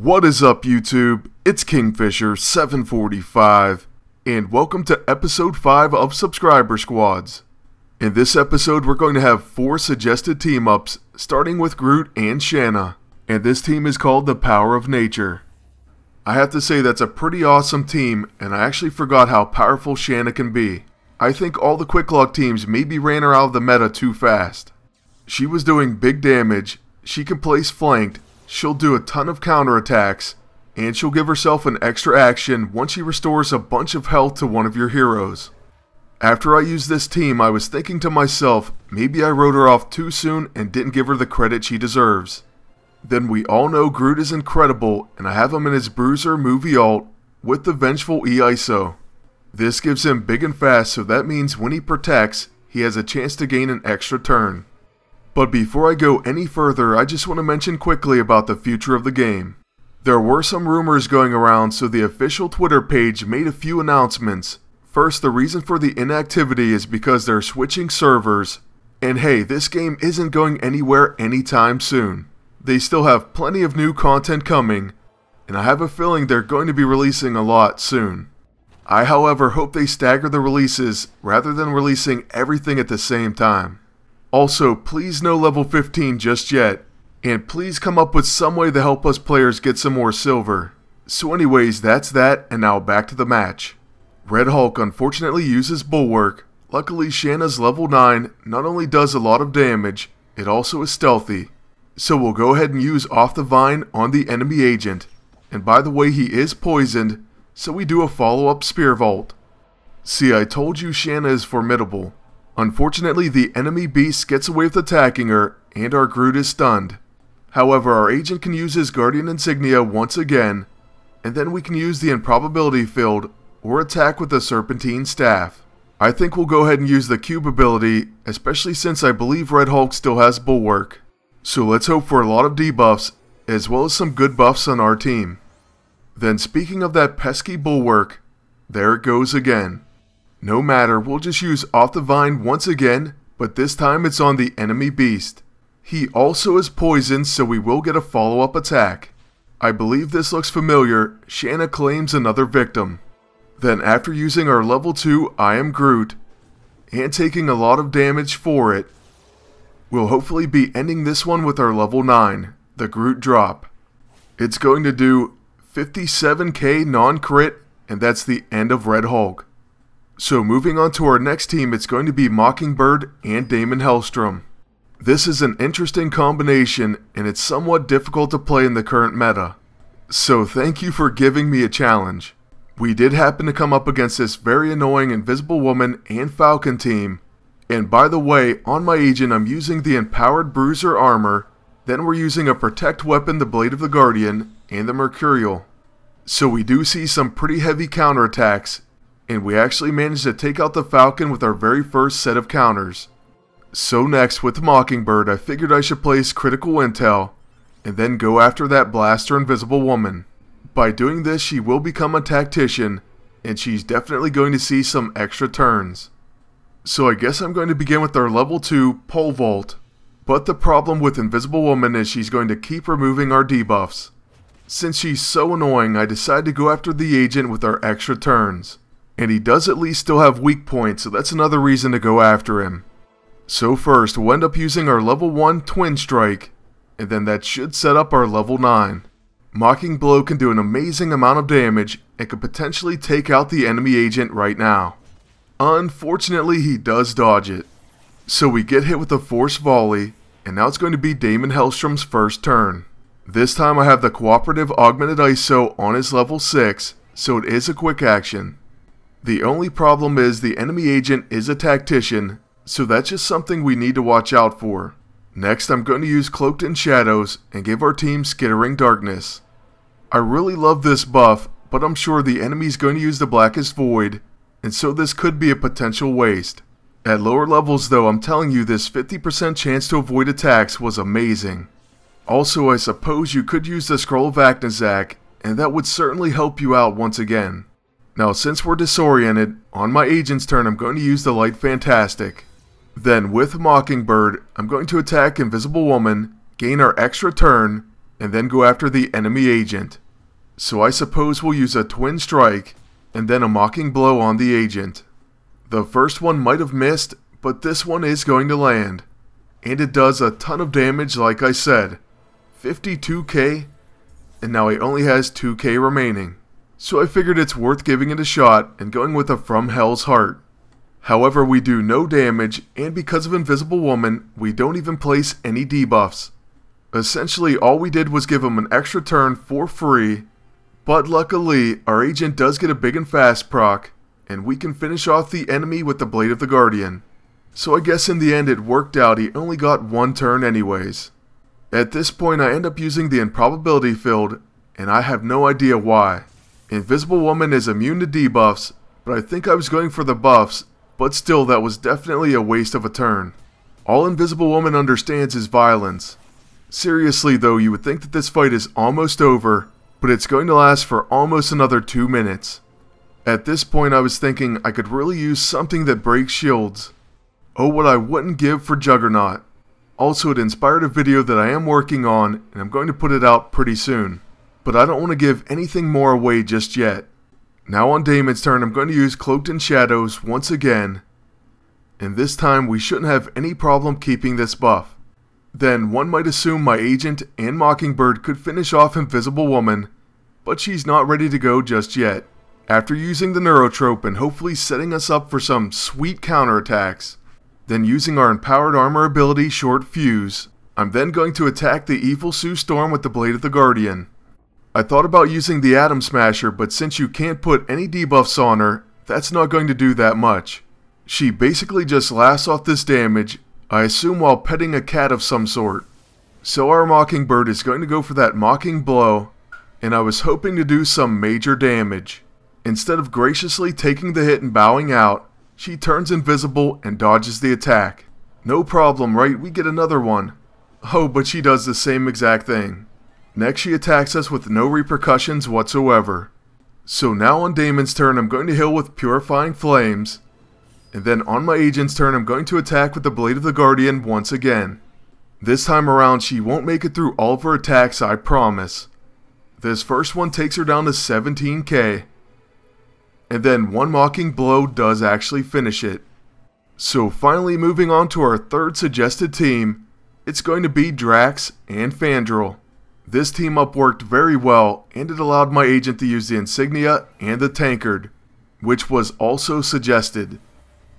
What is up, YouTube? It's Kingfisher745, and welcome to episode 5 of Subscriber Squads. In this episode, we're going to have 4 suggested team-ups, starting with Groot and Shanna, and this team is called the Power of Nature. I have to say that's a pretty awesome team, and I actually forgot how powerful Shanna can be. I think all the quick luck teams maybe ran her out of the meta too fast. She was doing big damage, she can place flanked, she'll do a ton of counterattacks, and she'll give herself an extra action once she restores a bunch of health to one of your heroes. After I used this team, I was thinking to myself, maybe I wrote her off too soon and didn't give her the credit she deserves. Then we all know Groot is incredible, and I have him in his Bruiser movie ult with the Vengeful E-ISO. This gives him big and fast, so that means when he protects, he has a chance to gain an extra turn. But before I go any further, I just want to mention quickly about the future of the game. There were some rumors going around, so the official Twitter page made a few announcements. First, the reason for the inactivity is because they're switching servers, and hey, this game isn't going anywhere anytime soon. They still have plenty of new content coming, and I have a feeling they're going to be releasing a lot soon. I, however, hope they stagger the releases rather than releasing everything at the same time. Also, please no level 15 just yet, and please come up with some way to help us players get some more silver. So anyways, that's that, and now back to the match. Red Hulk unfortunately uses Bulwark. Luckily, Shanna's level 9 not only does a lot of damage, it also is stealthy. So we'll go ahead and use Off the Vine on the enemy agent. And by the way, he is poisoned, so we do a follow-up Spear Vault. See, I told you Shanna is formidable. Unfortunately, the enemy beast gets away with attacking her, and our Groot is stunned. However, our agent can use his Guardian Insignia once again, and then we can use the Improbability Field, or attack with the Serpentine Staff. I think we'll go ahead and use the Cube ability, especially since I believe Red Hulk still has Bulwark. So let's hope for a lot of debuffs, as well as some good buffs on our team. Then speaking of that pesky Bulwark, there it goes again. No matter, we'll just use Off the Vine once again, but this time it's on the enemy beast. He also is poisoned, so we will get a follow-up attack. I believe this looks familiar. Shanna claims another victim. Then after using our level 2 I Am Groot, and taking a lot of damage for it, we'll hopefully be ending this one with our level 9, the Groot drop. It's going to do 57k non-crit, and that's the end of Red Hulk. So moving on to our next team, it's going to be Mockingbird and Daimon Hellstrom. This is an interesting combination, and it's somewhat difficult to play in the current meta. So thank you for giving me a challenge. We did happen to come up against this very annoying Invisible Woman and Falcon team. And by the way, on my agent I'm using the Empowered Bruiser armor, then we're using a Protect weapon, the Blade of the Guardian, and the Mercurial. So we do see some pretty heavy counterattacks, and we actually managed to take out the Falcon with our very first set of counters. So next, with Mockingbird, I figured I should place critical intel, and then go after that Blaster Invisible Woman. By doing this, she will become a tactician, and she's definitely going to see some extra turns. So I guess I'm going to begin with our level 2 Pole Vault. But the problem with Invisible Woman is she's going to keep removing our debuffs. Since she's so annoying, I decided to go after the agent with our extra turns. And he does at least still have weak points, so that's another reason to go after him. So first, we'll end up using our level 1 Twin Strike, and then that should set up our level 9. Mocking Blow can do an amazing amount of damage, and could potentially take out the enemy agent right now. Unfortunately, he does dodge it. So we get hit with a Force Volley, and now it's going to be Daimon Hellstrom's first turn. This time I have the Cooperative Augmented ISO on his level 6, so it is a quick action. The only problem is the enemy agent is a tactician, so that's just something we need to watch out for. Next, I'm going to use Cloaked in Shadows and give our team Skittering Darkness. I really love this buff, but I'm sure the enemy's going to use the Blackest Void, and so this could be a potential waste. At lower levels though, I'm telling you, this 50% chance to avoid attacks was amazing. Also, I suppose you could use the Scroll of Aknazak, and that would certainly help you out once again. Now since we're disoriented, on my agent's turn I'm going to use the Light Fantastic. Then with Mockingbird, I'm going to attack Invisible Woman, gain our extra turn, and then go after the enemy agent. So I suppose we'll use a twin strike, and then a mocking blow on the agent. The first one might have missed, but this one is going to land. And it does a ton of damage like I said. 52k, and now he only has 2k remaining. So I figured it's worth giving it a shot and going with a From Hell's Heart. However, we do no damage, and because of Invisible Woman, we don't even place any debuffs. Essentially, all we did was give him an extra turn for free, but luckily, our agent does get a big and fast proc, and we can finish off the enemy with the Blade of the Guardian. So I guess in the end it worked out, he only got one turn anyways. At this point I end up using the Improbability Field, and I have no idea why. Invisible Woman is immune to debuffs, but I think I was going for the buffs, but still that was definitely a waste of a turn. All Invisible Woman understands is violence. Seriously though, you would think that this fight is almost over, but it's going to last for almost another 2 minutes. At this point I was thinking I could really use something that breaks shields. Oh, what I wouldn't give for Juggernaut. Also, it inspired a video that I am working on, and I'm going to put it out pretty soon. But I don't want to give anything more away just yet. Now on Daimon's turn, I'm going to use Cloaked in Shadows once again. And this time we shouldn't have any problem keeping this buff. Then one might assume my agent and Mockingbird could finish off Invisible Woman, but she's not ready to go just yet. After using the Neurotrope and hopefully setting us up for some sweet counterattacks, then using our Empowered Armor ability Short Fuse, I'm then going to attack the Evil Sue Storm with the Blade of the Guardian. I thought about using the Atom Smasher, but since you can't put any debuffs on her, that's not going to do that much. She basically just laughs off this damage, I assume while petting a cat of some sort. So our Mockingbird is going to go for that Mocking Blow, and I was hoping to do some major damage. Instead of graciously taking the hit and bowing out, she turns invisible and dodges the attack. No problem, right? We get another one. Oh, but she does the same exact thing. Next she attacks us with no repercussions whatsoever. So now on Daimon's turn I'm going to heal with Purifying Flames. And then on my agent's turn I'm going to attack with the Blade of the Guardian once again. This time around she won't make it through all of her attacks, I promise. This first one takes her down to 17k. And then one Mocking Blow does actually finish it. So finally moving on to our third suggested team, it's going to be Drax and Fandral. This team up worked very well, and it allowed my agent to use the Insignia and the Tankard, which was also suggested.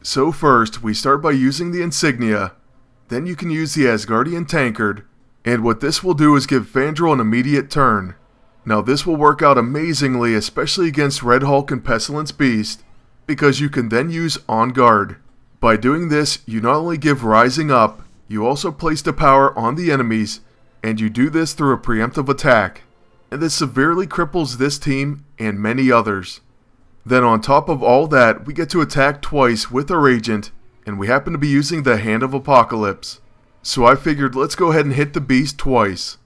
So first, we start by using the Insignia, then you can use the Asgardian Tankard, and what this will do is give Fandral an immediate turn. Now this will work out amazingly, especially against Red Hulk and Pestilence Beast, because you can then use On Guard. By doing this, you not only give Rising Up, you also place the power on the enemies, and you do this through a preemptive attack, and this severely cripples this team and many others. Then on top of all that, we get to attack twice with our agent, and we happen to be using the Hand of Apocalypse. So I figured let's go ahead and hit the beast twice.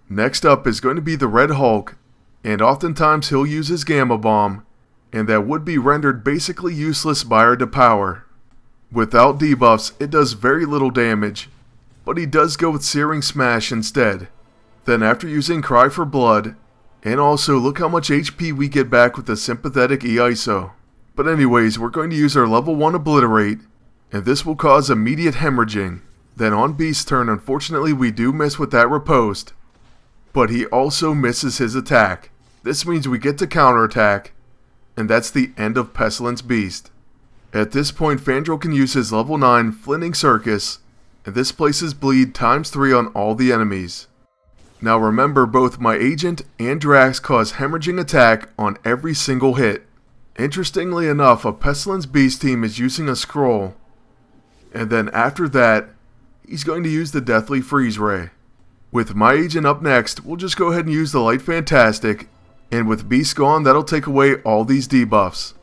Next up is going to be the Red Hulk, and oftentimes he'll use his Gamma Bomb, and that would be rendered basically useless by our Depower. Without debuffs, it does very little damage, but he does go with Searing Smash instead. Then after using Cry for Blood, and also look how much HP we get back with the Sympathetic E-ISO. But anyways, we're going to use our level 1 Obliterate, and this will cause immediate hemorrhaging. Then on Beast's turn, unfortunately we do miss with that Riposte, but he also misses his attack. This means we get to counterattack, and that's the end of Pestilence Beast. At this point, Fandral can use his level 9 Flynning Circus, and this places bleed ×3 on all the enemies. Now remember, both my agent and Drax cause hemorrhaging attack on every single hit. Interestingly enough, a Pestilence Beast team is using a scroll, and then after that, he's going to use the Deathly Freeze Ray. With my agent up next, we'll just go ahead and use the Light Fantastic, and with Beast gone, that'll take away all these debuffs.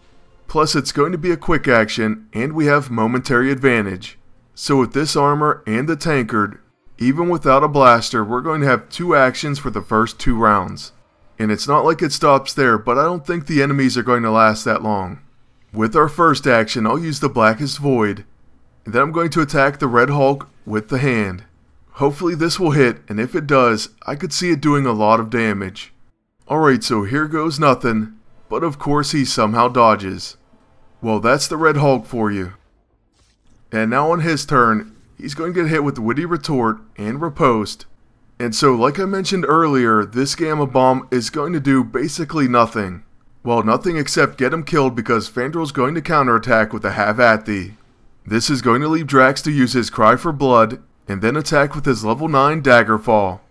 Plus it's going to be a quick action, and we have Momentary Advantage. So with this armor and the Tankard, even without a blaster, we're going to have 2 actions for the first 2 rounds. And it's not like it stops there, but I don't think the enemies are going to last that long. With our first action, I'll use the Blackest Void, and then I'm going to attack the Red Hulk with the hand. Hopefully this will hit, and if it does, I could see it doing a lot of damage. Alright, so here goes nothing, but of course he somehow dodges. Well, that's the Red Hulk for you. And now on his turn, he's going to get hit with Witty Retort and Riposte. And so like I mentioned earlier, this Gamma Bomb is going to do basically nothing. Well, nothing except get him killed because Fandral's going to counterattack with a Have At Thee. This is going to leave Drax to use his Cry for Blood, and then attack with his level 9 Daggerfall.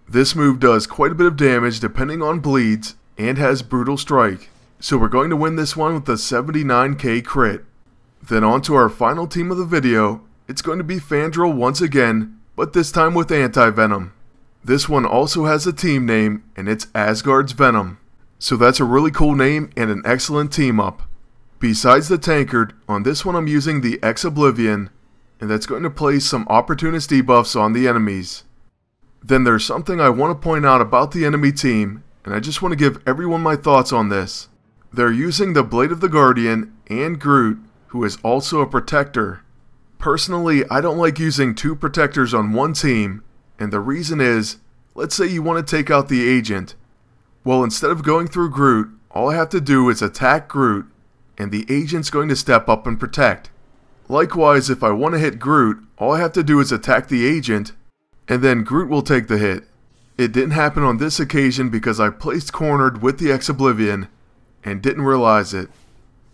This move does quite a bit of damage depending on bleeds, and has Brutal Strike. So we're going to win this one with a 79k crit. Then on to our final team of the video. It's going to be Fandral once again, but this time with Anti-Venom. This one also has a team name, and it's Asgard's Venom. So that's a really cool name and an excellent team up. Besides the tankard, on this one I'm using the Oblivione, and that's going to place some opportunist debuffs on the enemies. Then there's something I want to point out about the enemy team, and I just want to give everyone my thoughts on this. They're using the Blade of the Guardian and Groot, who is also a protector. Personally, I don't like using two protectors on one team, and the reason is, let's say you want to take out the agent. Well, instead of going through Groot, all I have to do is attack Groot, and the agent's going to step up and protect. Likewise, if I want to hit Groot, all I have to do is attack the agent, and then Groot will take the hit. It didn't happen on this occasion because I placed cornered with the Oblivione and didn't realize it.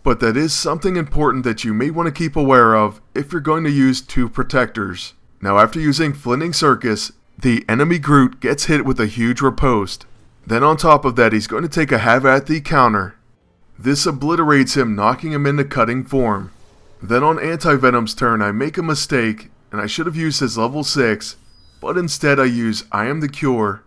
But that is something important that you may want to keep aware of if you're going to use two protectors. Now after using Flynning Circus, the enemy Groot gets hit with a huge riposte. Then on top of that he's going to take a Have At Thee counter. This obliterates him, knocking him into cutting form. Then on Anti-Venom's turn I make a mistake, and I should have used his level 6, but instead I use I Am the Cure,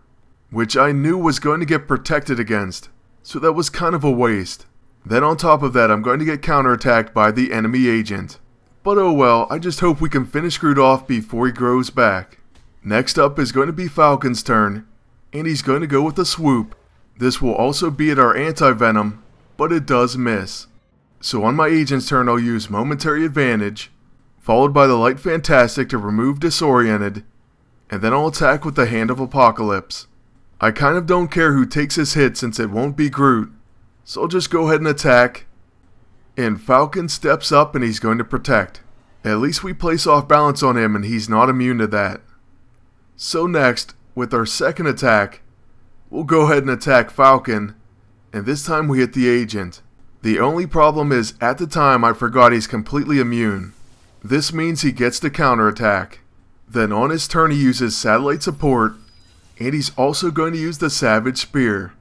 which I knew was going to get protected against, so that was kind of a waste. Then on top of that I'm going to get counterattacked by the enemy agent. But oh well, I just hope we can finish Groot off before he grows back. Next up is going to be Falcon's turn, and he's going to go with a Swoop. This will also be at our Anti-Venom, but it does miss. So on my agent's turn I'll use Momentary Advantage, followed by the Light Fantastic to remove Disoriented, and then I'll attack with the Hand of Apocalypse. I kind of don't care who takes his hit since it won't be Groot, so I'll just go ahead and attack, and Falcon steps up and he's going to protect. At least we place off balance on him and he's not immune to that. So next, with our second attack, we'll go ahead and attack Falcon, and this time we hit the agent. The only problem is, at the time I forgot he's completely immune. This means he gets to counterattack. Then on his turn he uses Satellite Support, and he's also going to use the Savage Spear.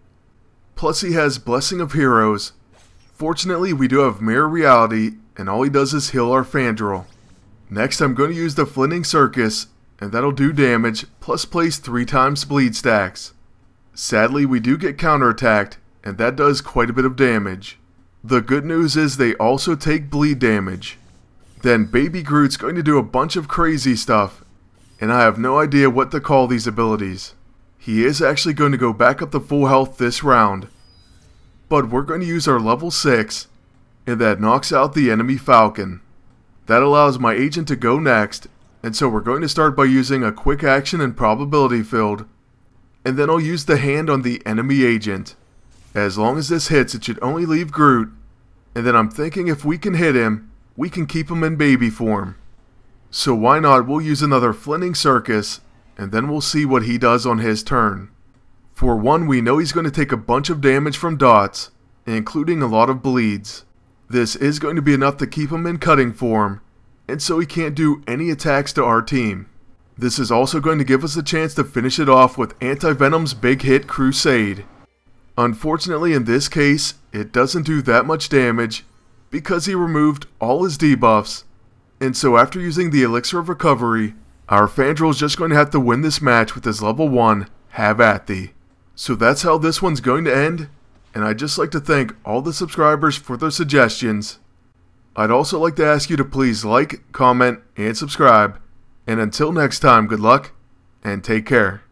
Plus he has Blessing of Heroes. Fortunately we do have Mirror Reality, and all he does is heal our Fandral. Next I'm going to use the Flynning Circus, and that'll do damage, plus place 3 times bleed stacks. Sadly we do get counterattacked, and that does quite a bit of damage. The good news is they also take bleed damage. Then Baby Groot's going to do a bunch of crazy stuff, and I have no idea what to call these abilities. He is actually going to go back up to full health this round, but we're going to use our level 6, and that knocks out the enemy Falcon. That allows my agent to go next, and so we're going to start by using a quick action Improbability Field, and then I'll use the hand on the enemy agent. As long as this hits, it should only leave Groot, and then I'm thinking if we can hit him, we can keep him in baby form. So why not, we'll use another Flynning Circus, and then we'll see what he does on his turn. For one, we know he's going to take a bunch of damage from dots, including a lot of bleeds. This is going to be enough to keep him in cutting form, and so he can't do any attacks to our team. This is also going to give us a chance to finish it off with Anti-Venom's big hit Crusade. Unfortunately in this case, it doesn't do that much damage because he removed all his debuffs, and so after using the Elixir of Recovery, our Fandral is just going to have to win this match with his level 1 Have At Thee. So that's how this one's going to end, and I'd just like to thank all the subscribers for their suggestions. I'd also like to ask you to please like, comment, and subscribe, and until next time, good luck, and take care.